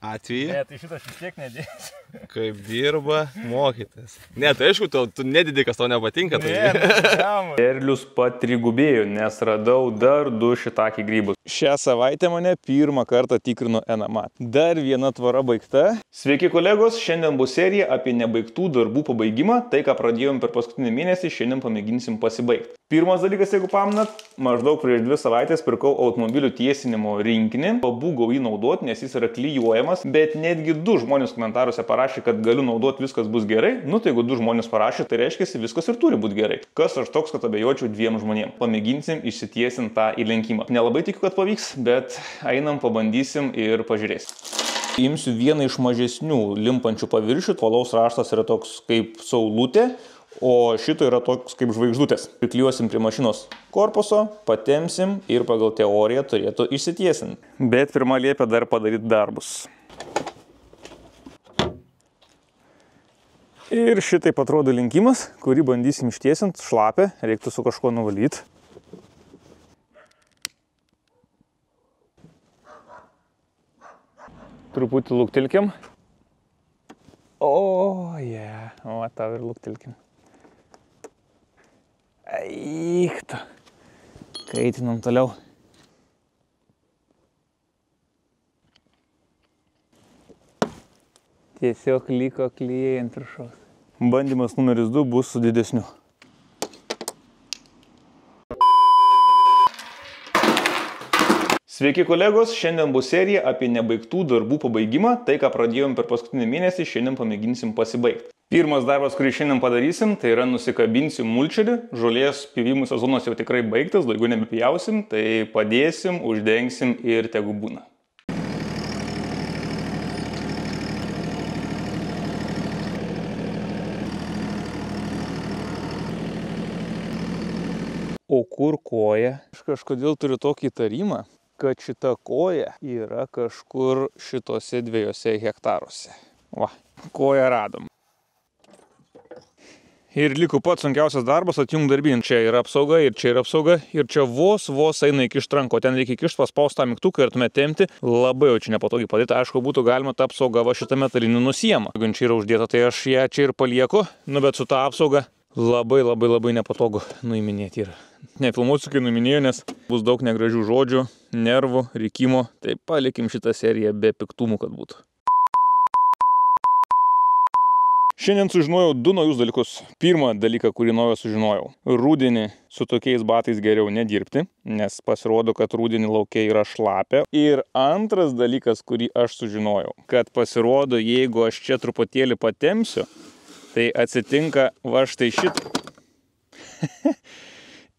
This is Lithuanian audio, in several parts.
atvejį. Ne, tai šitą šiek tiek nedėsiu. Kaip dirba mokytas. Ne, tai aišku, tu nedidi, kas tau nepatinka. Tai... Derlius patrigubėjo, nes radau dar 2 šitakį grybus. Šią savaitę mane pirmą kartą tikrino NMAT. Dar viena tvara baigta. Sveiki kolegos, šiandien bus serija apie nebaigtų darbų pabaigimą. Tai, ką pradėjom per paskutinį mėnesį, šiandien pamėginsim pasibaigti. Pirmas dalykas, jeigu pamenat, maždaug prieš 2 savaitės pirkau automobilių tiesinimo rinkinį. Pabūgau jį naudoti, nes jis yra klijuojamas, bet netgi 2 žmonės komentaruose parašė, kad galiu naudoti, viskas bus gerai. Nu, tai jeigu 2 žmonės parašė, tai reiškia, viskas ir turi būti gerai. Kas aš toks, kad abejočiau 2 žmonėm. Pamėginsim išsitiesinti tą įlenkimą. Nelabai tikiu, kad pavyks, bet einam, pabandysim ir pažiūrėsim. Imsiu vieną iš mažesnių limpančių paviršių. Olaus raštas yra toks kaip saulutė, o šito yra toks kaip žvaigždutės. Priklijuosim prie mašinos korpuso, patempsim ir pagal teoriją turėtų išsitiesinti. Bet pirmą liepia dar padaryti darbus. Ir šitaip atrodo linkimas, kurį bandysim ištiesinti, šlapia, reiktų su kažkuo nuvalyti. Truputį luktelkim. O, yeah. O, tau ir luktelkim. Eiktų. Kaitinam toliau. Tiesiog liko klijai ant viršaus. Bandymas numeris 2 bus su didesniu. Sveiki kolegos, šiandien bus serija apie nebaigtų darbų pabaigimą. Tai, ką pradėjom per paskutinį mėnesį, šiandien pamėginsim pasibaigti. Pirmas darbas, kurį šiandien padarysim, tai yra nusikabinsim mulčerį. Žolės pjovimų sezonas jau tikrai baigtas, daugiau nebepjausim, tai padėsim, uždengsim ir tegu būna. O kur koja? Aš kažkodėl turiu tokį įtarimą, kad šita koja yra kažkur šitose 2 hektaruose. Va, koją radom. Ir liko pats sunkiausias darbas atjungt darbinį. Čia yra apsauga ir čia yra apsauga. Ir čia vos eina įkišt ranko. Ten reikia įkišt, paspaust tą mygtuką ir tuomet tempti. Labai jau čia nepatogiai padėti. Aišku, būtų galima tą apsaugą va šitą metalinį nusiema. Jeigu čia yra uždėta, tai aš ją čia ir palieku. Nu, bet su tą apsauga labai nepatogu nuiminėti yra. Nefilmuosiu, kai nuiminėjau, nes bus daug negražių žodžių, nervų, rykimo. Tai palikim šitą seriją be piktumų, kad būtų. Šiandien sužinojau 2 naujus dalykus. Pirmą dalyką, kurį naują sužinojau. Rudenį su tokiais batais geriau nedirbti, nes pasirodo, kad rudenį lauke yra šlapia. Ir antras dalykas, kurį aš sužinojau, kad pasirodo, jeigu aš čia truputėlį patempsiu, tai atsitinka va štai šitaip.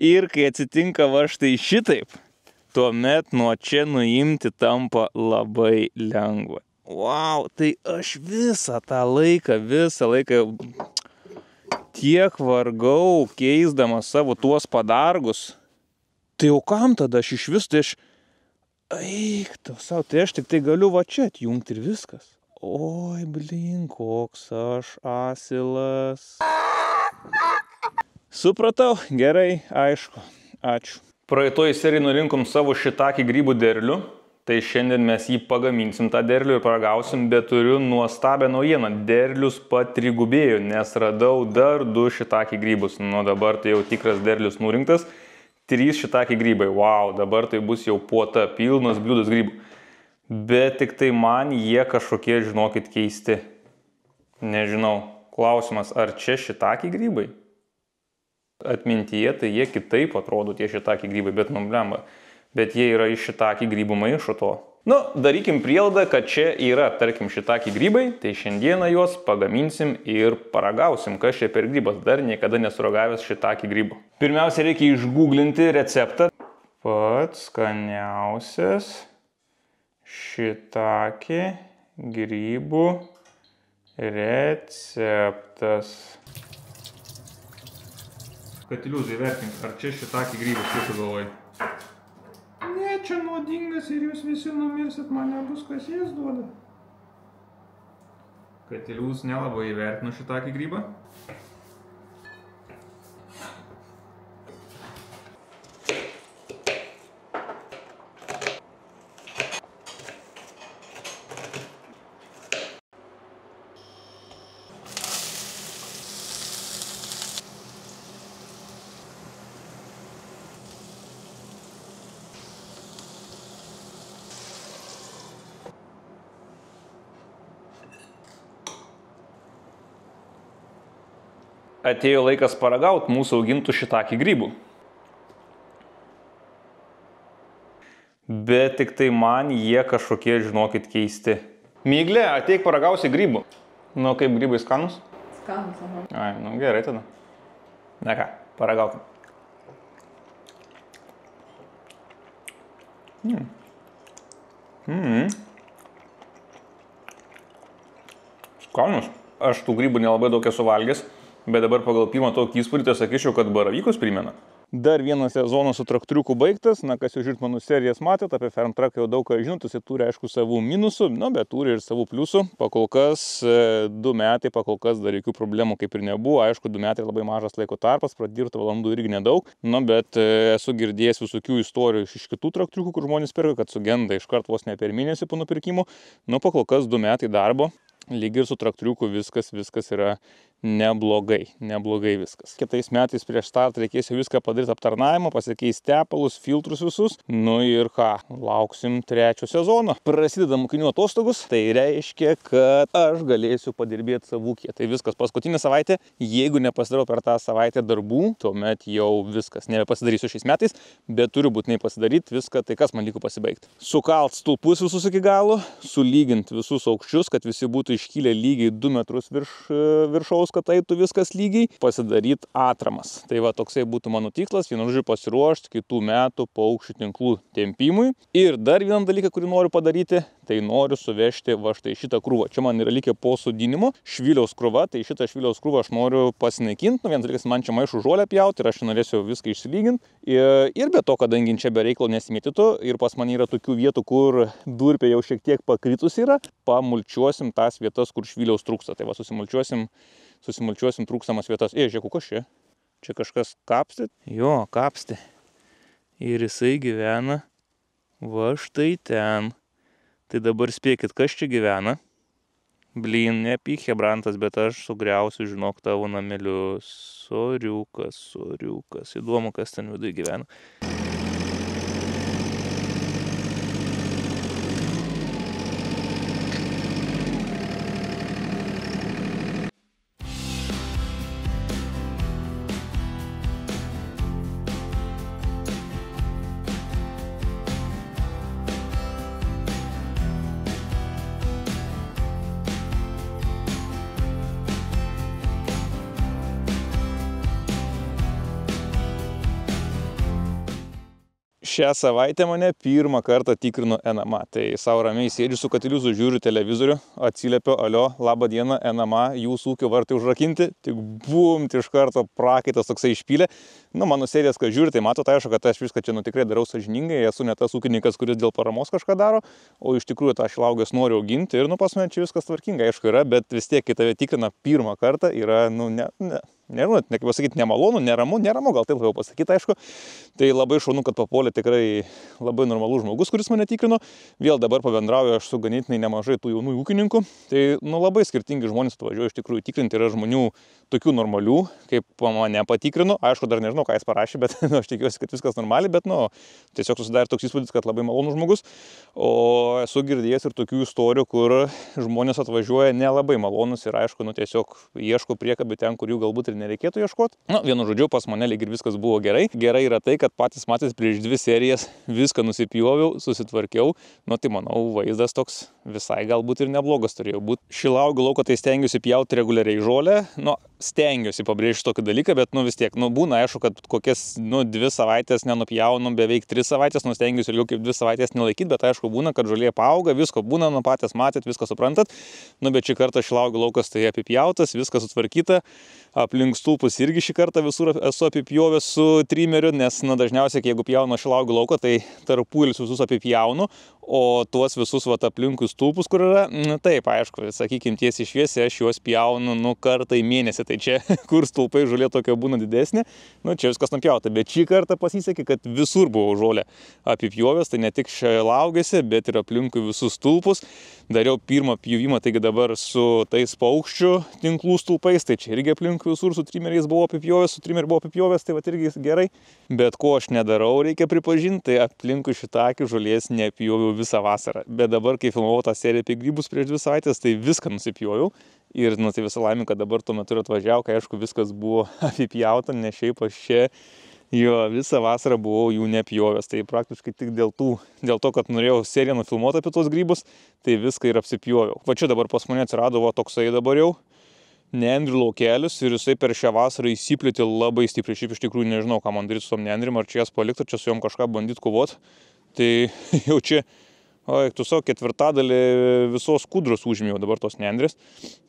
Ir kai atsitinka va štai šitaip, tuomet nuo čia nuimti tampa labai lengva. Wow, tai aš visą laiką tiek vargau keisdamas savo tuos padargus. Tai jau kam tada aš iš vis, tai aš... Eik, tai aš tik tai galiu va čia atjungti ir viskas. Oi, blin, koks aš asilas. Supratau, gerai, aišku, ačiū. Praeitoj serijai nurinkom savo šitakį grybų derlių. Tai šiandien mes jį pagaminsim tą derlių ir paragausim, bet turiu nuostabią naujieną. Derlius patrigubėjo, nes radau dar 2 šitakį grybus. Nu dabar tai jau tikras derlius nurinktas. 3 šitakį grybai. Wow, dabar tai bus jau puota, pilnas bliūdas grybų. Bet tik tai man jie kažkokie, žinokit, keisti. Nežinau, klausimas, ar čia šitakį grybai? Atmintyje tai jie kitaip atrodo tie šitakį grybai, bet numblemba. Bet jie yra iš šitakį grybų maišo to. Nu, darykim prielaidą, kad čia yra, tarkim, šitakį grybai, tai šiandieną juos pagaminsim ir paragausim, kas čia per grybas. Dar niekada nesuragavęs šitakį grybų. Pirmiausia, reikia išgooglinti receptą. Pats skaniausias šitakį grybų receptas. Katiliūzai, vertink, ar čia šitakį grybus, kaip tu galvoji? Ne, čia nuodingas ir jūs visi numirsit, man nebus kas jas duoda. Katiliūs nelabai įvertino šitakį grybą. Atėjo laikas paragauti mūsų augintų šitakį grybų. Bet tik tai man jie kažkokie, žinokit, keisti. Myglė, ateik paragausi grybų. Nu, kaip grybai skanus? Skanus, aha. Ai, nu gerai tada. Ne ką, paragaukim. Skanus. Aš tų grybų nelabai daug esu valgęs, bet dabar pagal pirmą tokį įspūdį tai sakyčiau, kad baravykus primena. Dar vienas sezonas su traktoriuku baigtas, na kas jau žiūrit mano serijas matėt, apie Farm Truck jau daug ką žinot, jis turi aišku savų minusų, bet turi ir savų pliusų. Pakol kas 2 metai, pakol kas dar jokių problemų kaip ir nebuvo, aišku 2 metai labai mažas laiko tarpas, pradirbtų valandų irgi nedaug, bet esu girdėjęs visokių istorijų iš kitų traktoriukų, kur žmonės perka, kad sugenda iškart vos ne per mėnesį po nupirkimo, pakol kas 2 metai darbo. Lyg ir su traktoriuku viskas yra neblogai viskas. Kitais metais prieš startą reikės jau viską padaryti aptarnavimą, pasikeis tepalus, filtrus visus. Ir ką, lauksim 3 sezono. Prasideda mokinių atostogus, tai reiškia, kad aš galėsiu padirbėti savūkyje. Tai viskas, paskutinė savaitė, jeigu nepasidarau per tą savaitę darbų, tuomet jau viskas. Nebepasidarysiu šiais metais, bet turiu būtinai pasidaryti viską, tai kas man liko pasibaigti. Sukalt stulpus visus iki galo, sulygint visus aukščius, kad visi būtų iškylę lygiai 2 metrus viršaus, kad eitų viskas lygiai, pasidaryti atramas. Tai va toksai būtų mano tikslas, vienu žodžiu pasiruošti kitų metų paukščių tinklų tempimui. Ir dar vieną dalyką, kurį noriu padaryti, tai noriu suvežti va štai šitą krūvą. Čia man yra likę po sodinimo šviliaus krūva, tai šitą šviliaus krūvą aš noriu pasinaikinti. Vienas dalykas, man čia maišų žolę pjauti ir aš norėsiu viską išsilyginti. Ir be to, kadangi čia be reikalo nesimėtytų ir pas mane yra tokių vietų, kur durpė jau šiek tiek pakritus yra, pamulčiuosim tas vietas, kur šviliaus trūksta. Tai va susimulčiuosim trūkstamas vietas. Žiūrėk, kas čia? Čia kažkas kapsti? Jo, kapsti. Ir jisai gyvena va štai ten. Tai dabar spėkit, kas čia gyvena. Blin, nepyk hebrantas, bet aš sugriausiu, žinok, tavo namelius. Soriukas. Įdomu, kas ten viduje gyvena. Šią savaitę mane pirmą kartą tikrino NMA. Tai savo ramiai sėdžiu su katiliuzu, žiūriu televizorių, atsiliepiu, alio, labą dieną, NMA, jūsų ūkio vartai užrakinti, tik bumt iš karto prakaitas toksai išpylė. Mano serijas, kad žiūri, tai matot, aišku, kad aš viską čia tikrai darau sąžiningai, esu ne tas ūkininkas, kuris dėl paramos kažką daro, o iš tikrųjų tą šilauogės noriu auginti ir pas mane čia viskas tvarkingai, aišku, yra, bet vis tiek, kai tave tikrina pirmą kartą, yra, nežinau, kaip pasakyti, nemalonu, neramu, gal taip labiau pasakyti, aišku. Tai labai šaunu, kad papuolė tikrai labai normalus žmogus, kuris mane tikrino. Vėl dabar pabendrauju aš su ganėtinai nemažai tų jaunų ūkininkų. Tai labai skirtingi žmonės atvažiuoja iš tikrųjų tikrinti. Yra žmonių tokių normalių, kaip mane patikrino. Aišku, dar nežinau, ką jis parašė, bet aš tikiuosi, kad viskas normaliai, bet tiesiog susidarė toks įspūdis, kad labai malonus žmogus. O esu girdėjęs ir tokių istorijų, kur žmonės atvažiuoja nelabai malonus ir aišku, tiesiog ieško priekabių ten, kur jų galbūt ir nereikėtų ieškoti. Vienu žodžiu, pas mane lyg ir viskas buvo gerai. Gerai yra tai, kad patys matys prieš 2 serijas viską nusipjoviau, susitvarkiau. Tai manau, vaizdas toks visai galbūt ir neblogas turėjo būti. Šilauogių lauko tai stengiuosi pjauti reguliariai žolę. Stengiuosi pabrėžti tokį dalyką, bet vis tiek, būna aišku, kad kokias 2 savaitės nenupjaunu, beveik 3 savaitės, stengiuosi ilgiau kaip 2 savaitės nelaikyti, bet aišku, būna, kad žolė paauga, visko būna, patys matėt, viską suprantat. Bet šį kartą šilauogių laukas tai apipjautas, viskas sutvarkyta. Aplink stulpus irgi šį kartą visur esu apipjovęs su trimeriu, nes dažniausiai, jeigu pjaunu šilauogių lauką, tai tarpueilius visus apipjaunu, o tuos visus aplinkui stulpus, kur yra, taip, aišku, sakykim, tiesiai šviesiai aš juos pjaunu kartą į mėnesį, tai čia, kur stulpai žolė tokia būna didesnė, čia viskas nupjauta, bet šį kartą pasisekė, kad visur buvo žolė apipjovęs, tai ne tik šilauogėse, bet ir aplinkui visus stulpus. Dariau pirmą pjovimą, taigi dabar su tais paukščių tinklų stulpais, tai čia irgi aplinkui visur su trimeriais buvo apipjovęs, tai irgi gerai. Bet ko aš nedarau, reikia pripažinti, tai aplinkui šitakį žolės nepjoviau visą vasarą. Bet dabar, kai filmavau tą seriją apie grybus prieš 2 savaitės, tai viską nusipjoviau. Ir tai visą laimę, kad dabar tuo metu ir atvažiavo, kai aišku viskas buvo apipjauta, ne šiaip aš čia visą vasarą buvau jų nepjovęs. Tai praktiškai tik dėl to, kad norėjau seriją nufilmuoti apie tos grybus, tai viską ir apsipjoviau. Va čia dabar pas mane atsirado toksai dabar jau nendrių laukelis ir jisai per šią vasarą įsiplėtė labai stipriai. Šiaip iš tikrųjų nežinau, ką man daryti su tom nendrim, ar čia jas palikti, ar čia su jom kažką bandyti kovoti. Tai jau čia, tu savo ketvirtadalį visos kūdros užmėjau dabar tos nendrės.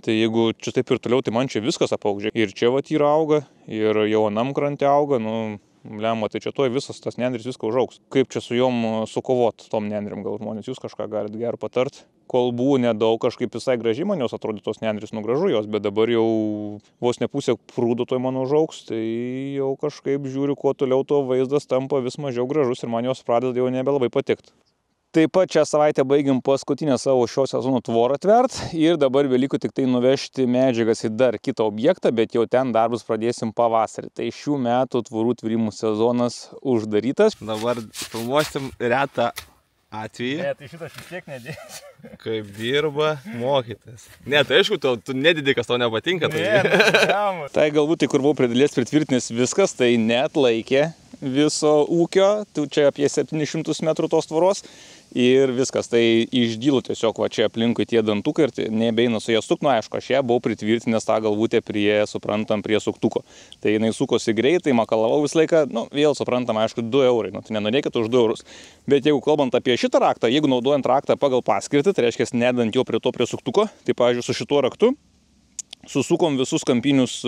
Tai jeigu čia taip ir toliau, tai man čia viskas apaugžė. Ir čia vat yra auga, ir jau anam krante auga, lemma, tai čia toj visas tas nendris viską užaugs. Kaip čia su jom sukovot tom nendrim, gal žmonės jūs kažką galite gerų patart? Kol buvo nedaug, kažkaip visai gražiai man jos atrodė tos nendris, gražu jos, bet dabar jau vos ne pusė prūdo toj mano užaugs, tai jau kažkaip žiūriu, kuo toliau to vaizdas tampa vis mažiau gražus ir man jos pradeda jau nebelabai patikti. Taip pat šią savaitę baigėm paskutinę savo šio sezono tvorą tvert ir dabar liko tik tai nuvežti medžiagas į dar kitą objektą, bet jau ten darbus pradėsim pavasarį. Tai šių metų tvorų tvirimų sezonas uždarytas. Dabar filmuosim retą atvejį. Ne, tai šitą vis tiek nedėsiu. Kaip dirba mokytas. Ne, tai aišku, tu nedidikas, tau nepatinka. Tai, tai galbūt, kur buvau prie dalies pritvirtinęs viskas, tai neatlaikė viso ūkio, tu čia apie 700 metrų tos tvoros ir viskas, tai išdylo tiesiog va čia aplinkui tie dantukai ir nebeina su ją sukti, aišku, aš ją buvau pritvirtinęs tą galvutę prie suktuko. Tai jinai sukosi greitai, makalavau visą laiką, vėl suprantam, aišku, 2 eurai, tai nenorėkit už 2 eurus. Bet jeigu kalbant apie šitą raktą, jeigu naudojant raktą pagal paskirtį, tai reiškia nedant jo prie suktuko, tai pavyzdžiui su šituo raktu susukom visus kampinius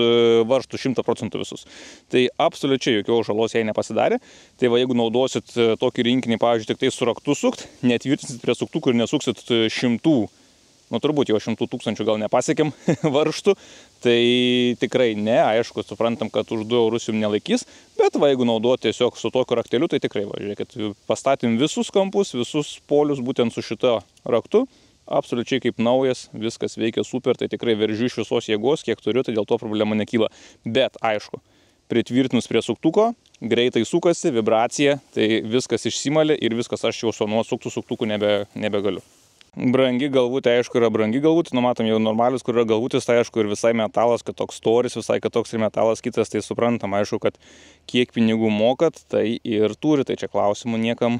varžtus 100% visus. Tai absoliučiai jokios žalos jai nepasidarė. Tai va, jeigu naudosit tokį rinkinį, pavyzdžiui, tik tai su raktu sukt, netvirtinsit prie suktukų ir nesuksit 100, turbūt jau 100 000 gal nepasiekėm varžtų, tai tikrai ne, aišku, suprantam, kad už 2 eurus jums nelaikys, bet va, jeigu naudoti tiesiog su tokiu rakteliu, tai tikrai, va, žiūrėkit, pastatėm visus kampus, visus polius būtent su šito raktu. Absoliučiai kaip naujas, viskas veikia super, tai tikrai veržiu iš visos jėgos, kiek turiu, tai dėl to problema nekyla. Bet aišku, pritvirtinus prie suktuko, greitai sukasi, vibracija, tai viskas išsimalė ir viskas, aš jau su nuo suktų suktukų nebegaliu. Brangi galvutė, aišku, yra brangi galvutė, matom jau normalius, kur yra galvutis, tai aišku ir visai metalas, kad toks storis, visai kad toks ir metalas kitas, tai suprantam, aišku, kad kiek pinigų mokat, tai ir turi, tai čia klausimų niekam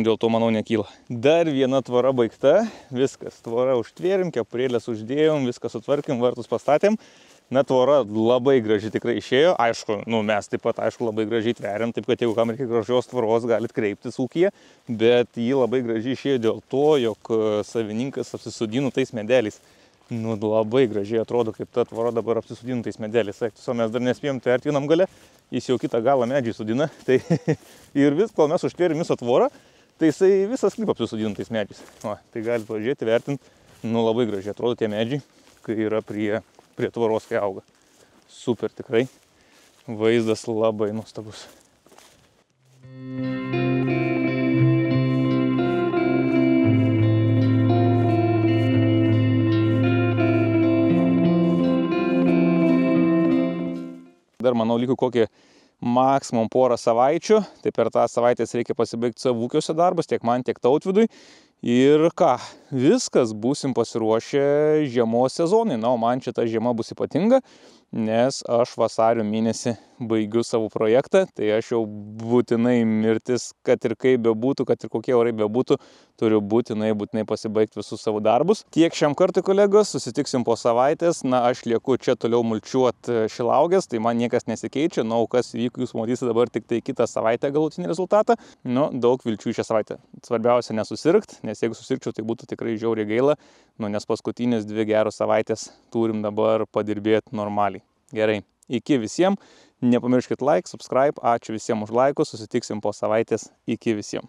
dėl to, manau, nekyla. Dar viena tvora baigta, viskas, tvora užtvėrim, kepurėlės uždėjom, viską sutvarkėm, vartus pastatėm. Tvora labai gražiai tikrai išėjo, aišku, mes taip pat, aišku, labai gražiai tveriam, taip kad jeigu kam reikia gražios tvoros, galit kreiptis ūkyje, bet ji labai gražiai išėjo dėl to, jog savininkas apsisodino tais medeliais. Labai gražiai atrodo, kaip ta tvora dabar apsisodino tais medeliais. Tiesiog mes dar nespėjom tverti vienam gale, jis jau kitą galą medžiai sodina. Tai ir kol mes užtvėrim visą tvorą, tai jisai visą sklypą apsisodino tais medžiais. Tai galite pažiūrėti, vertinti. Labai gražiai atrodo tie medžiai, kai yra prie tvoros, kai auga. Super tikrai. Vaizdas labai nuostabus. Dar, manau, liko kokį maksimum porą savaičių, tai per tą savaitės reikia pasibaigti savo ūkiuose darbus, tiek man, tiek Tautvydui. Ir ką, viskas, būsim pasiruošę žiemos sezonui. O man šita žiema bus ypatinga, nes aš vasario mėnesį baigiu savo projektą, tai aš jau būtinai mirtis, kad ir kaip bebūtų, kad ir kokie orai bebūtų, turiu būtinai pasibaigti visus savo darbus. Tiek šiam kartui, kolegos, susitiksim po savaitės. Aš lieku čia toliau mulčiuot Šilauogės, tai man niekas nesikeičia. Kas vyko, jūs matysite dabar tik tai kitą savaitę galutinį rezultatą. Daug vilčių šią savaitę. Svarbiausia nesusirgt, nes jeigu susirgčiau, tai būtų tikrai žiauriai gaila, nes paskutinės 2 geros savaitės turim dabar padirbėti normaliai. Gerai, iki visiems. Nepamirškit like, subscribe, ačiū visiems už laikus, susitiksim po savaitės, iki visiems.